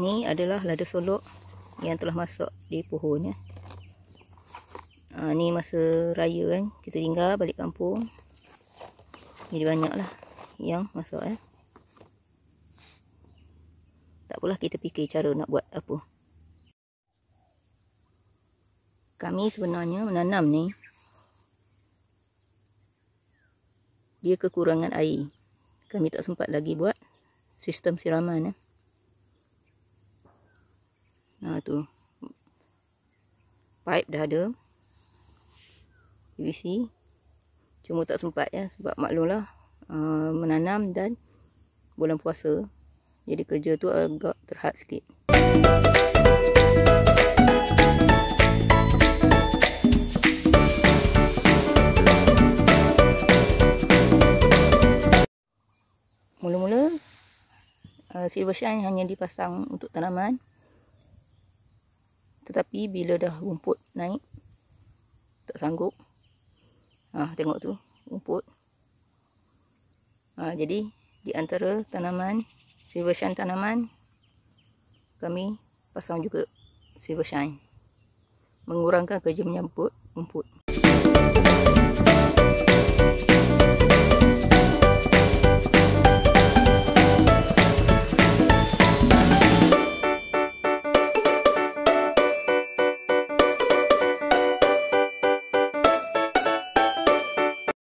Ni adalah lada solok yang telah masuk di pohon ya. Ni masa raya kan, kita tinggal balik kampung. Jadi banyak lah yang masuk ya. Tak apalah, kita fikir cara nak buat apa. Kami sebenarnya menanam ni, dia kekurangan air. Kami tak sempat lagi buat sistem siraman ya. Tu pipe dah ada, PVC, cuma tak sempat ya, sebab maklumlah menanam dan bulan puasa, jadi kerja tu agak terhad sikit. Mula-mula silver shine hanya dipasang untuk tanaman. Tetapi bila dah rumput naik, tak sanggup. Tengok tu, rumput. Jadi di antara tanaman, silver shine tanaman, kami pasang juga silver shine. Mengurangkan kerja menyambut rumput.